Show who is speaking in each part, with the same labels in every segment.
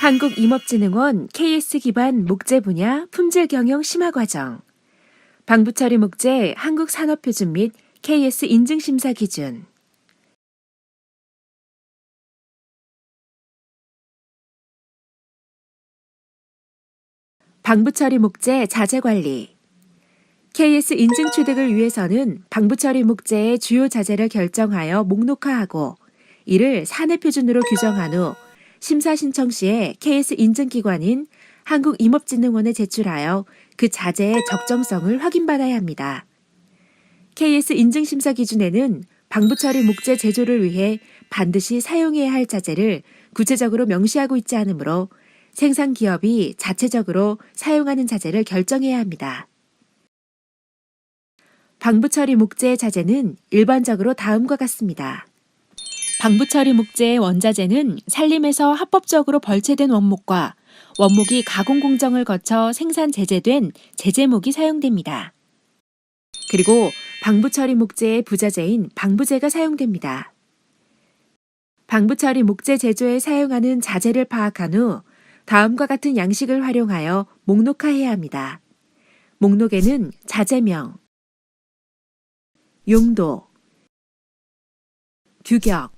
Speaker 1: 한국임업진흥원 KS 기반 목재 분야 품질 경영 심화 과정, 방부처리 목재 한국산업표준 및 KS 인증 심사 기준. 방부처리 목재 자재 관리. KS 인증 취득을 위해서는 방부처리 목재의 주요 자재를 결정하여 목록화하고 이를 사내 표준으로 규정한 후 심사 신청 시에 KS 인증기관인 한국임업진흥원에 제출하여 그 자재의 적정성을 확인받아야 합니다. KS 인증심사 기준에는 방부처리 목재 제조를 위해 반드시 사용해야 할 자재를 구체적으로 명시하고 있지 않으므로 생산기업이 자체적으로 사용하는 자재를 결정해야 합니다. 방부처리 목재의 자재는 일반적으로 다음과 같습니다. 방부처리 목재의 원자재는 산림에서 합법적으로 벌채된 원목과 원목이 가공 공정을 거쳐 생산 제재된 제재목이 사용됩니다. 그리고 방부처리 목재의 부자재인 방부제가 사용됩니다. 방부처리 목재 제조에 사용하는 자재를 파악한 후 다음과 같은 양식을 활용하여 목록화해야 합니다. 목록에는 자재명, 용도, 규격,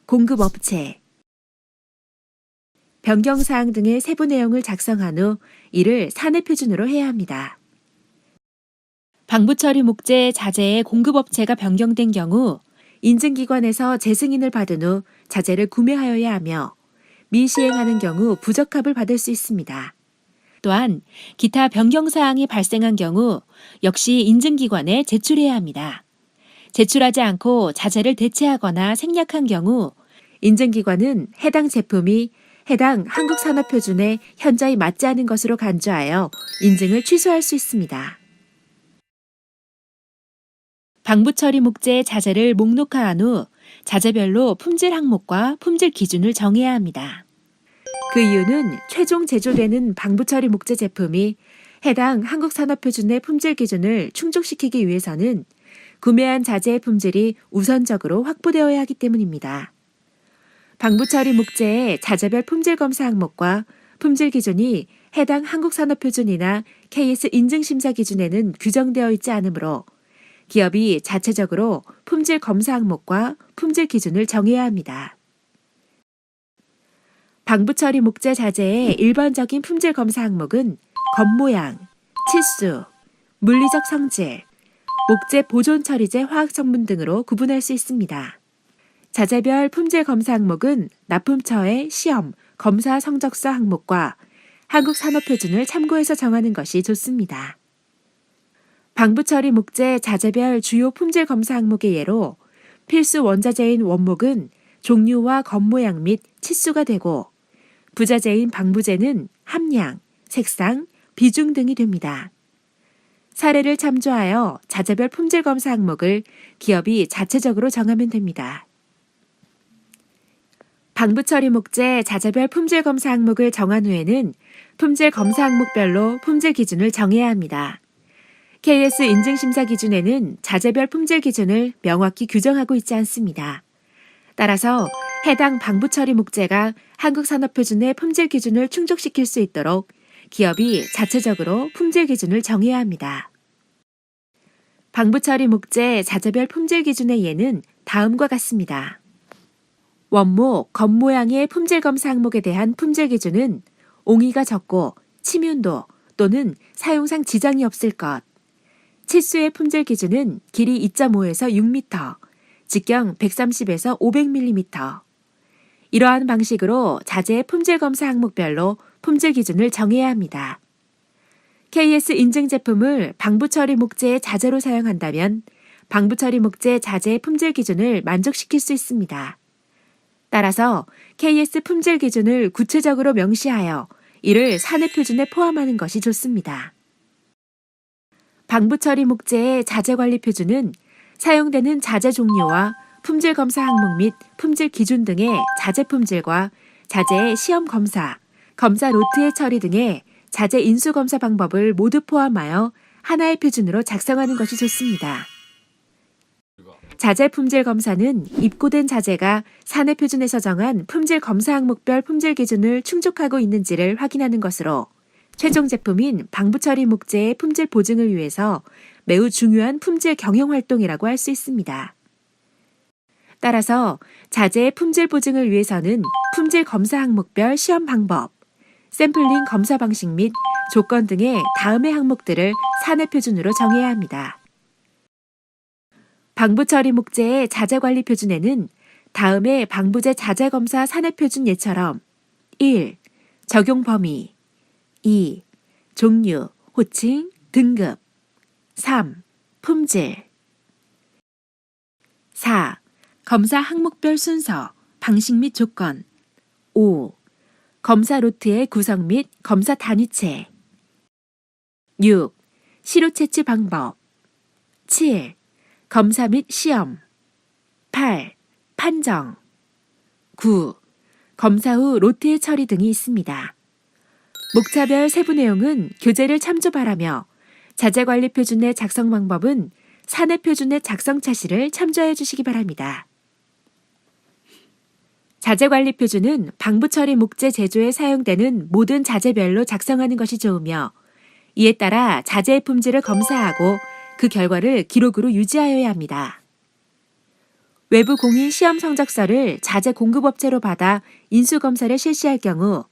Speaker 1: 공급업체, 변경사항 등의 세부 내용을 작성한 후 이를 사내 표준으로 해야 합니다. 방부처리 목재 자재의 공급업체가 변경된 경우 인증기관에서 재승인을 받은 후 자재를 구매하여야 하며 미시행하는 경우 부적합을 받을 수 있습니다. 또한 기타 변경사항이 발생한 경우 역시 인증기관에 제출해야 합니다. 제출하지 않고 자재를 대체하거나 생략한 경우 인증기관은 해당 제품이 해당 한국산업표준에 현저히 맞지 않은 것으로 간주하여 인증을 취소할 수 있습니다. 방부처리 목재의 자재를 목록화한 후 자재별로 품질 항목과 품질 기준을 정해야 합니다. 그 이유는 최종 제조되는 방부처리 목재 제품이 해당 한국산업표준의 품질 기준을 충족시키기 위해서는 구매한 자재의 품질이 우선적으로 확보되어야 하기 때문입니다. 방부처리 목재의 자재별 품질 검사 항목과 품질 기준이 해당 한국산업표준이나 KS 인증심사 기준에는 규정되어 있지 않으므로 기업이 자체적으로 품질 검사 항목과 품질 기준을 정해야 합니다. 방부처리 목재 자재의 일반적인 품질 검사 항목은 겉모양, 치수, 물리적 성질, 목재 보존 처리제 화학 성분 등으로 구분할 수 있습니다. 자재별 품질 검사 항목은 납품처의 시험, 검사 성적서 항목과 한국산업표준을 참고해서 정하는 것이 좋습니다. 방부처리 목재 자재별 주요 품질 검사 항목의 예로 필수 원자재인 원목은 종류와 겉모양 및 치수가 되고 부자재인 방부제는 함량, 색상, 비중 등이 됩니다. 사례를 참조하여 자재별 품질 검사 항목을 기업이 자체적으로 정하면 됩니다. 방부처리 목재 자재별 품질 검사 항목을 정한 후에는 품질 검사 항목별로 품질 기준을 정해야 합니다. KS 인증심사 기준에는 자재별 품질 기준을 명확히 규정하고 있지 않습니다. 따라서 해당 방부처리 목재가 한국산업표준의 품질 기준을 충족시킬 수 있도록 기업이 자체적으로 품질 기준을 정해야 합니다. 방부처리 목재 자재별 품질 기준의 예는 다음과 같습니다. 원목, 겉모양의 품질 검사 항목에 대한 품질 기준은 옹이가 적고 침윤도 또는 사용상 지장이 없을 것. 치수의 품질 기준은 길이 2.5에서 6m, 직경 130에서 500mm. 이러한 방식으로 자재의 품질 검사 항목별로 품질 기준을 정해야 합니다. KS 인증 제품을 방부처리 목재의 자재로 사용한다면 방부처리 목재 자재의 품질 기준을 만족시킬 수 있습니다. 따라서 KS 품질 기준을 구체적으로 명시하여 이를 사내 표준에 포함하는 것이 좋습니다. 방부처리 목재의 자재 관리 표준은 사용되는 자재 종류와 품질 검사 항목 및 품질 기준 등의 자재 품질과 자재의 시험 검사, 검사 로트의 처리 등의 자재 인수 검사 방법을 모두 포함하여 하나의 표준으로 작성하는 것이 좋습니다. 자재 품질 검사는 입고된 자재가 사내 표준에서 정한 품질 검사 항목별 품질 기준을 충족하고 있는지를 확인하는 것으로 최종 제품인 방부 처리 목재의 품질 보증을 위해서 매우 중요한 품질 경영 활동이라고 할 수 있습니다. 따라서 자재의 품질 보증을 위해서는 품질 검사 항목별 시험 방법, 샘플링 검사 방식 및 조건 등의 다음의 항목들을 사내 표준으로 정해야 합니다. 방부 처리 목재의 자재 관리 표준에는 다음의 방부제 자재 검사 사내 표준 예처럼 1. 적용 범위 2. 종류, 호칭, 등급 3. 품질 4. 검사 항목별 순서, 방식 및 조건 5. 검사 로트의 구성 및 검사 단위체 6. 시료 채취 방법 7. 검사 및 시험 8. 판정 9. 검사 후 로트의 처리 등이 있습니다. 목차별 세부 내용은 교재를 참조 바라며 자재관리 표준의 작성 방법은 사내 표준의 작성 차시를 참조해 주시기 바랍니다. 자재관리 표준은 방부 처리 목재 제조에 사용되는 모든 자재별로 작성하는 것이 좋으며 이에 따라 자재의 품질을 검사하고 그 결과를 기록으로 유지하여야 합니다. 외부 공인 시험 성적서를 자재 공급업체로 받아 인수검사를 실시할 경우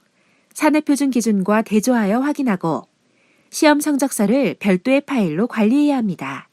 Speaker 1: 사내 표준 기준과 대조하여 확인하고 시험 성적서를 별도의 파일로 관리해야 합니다.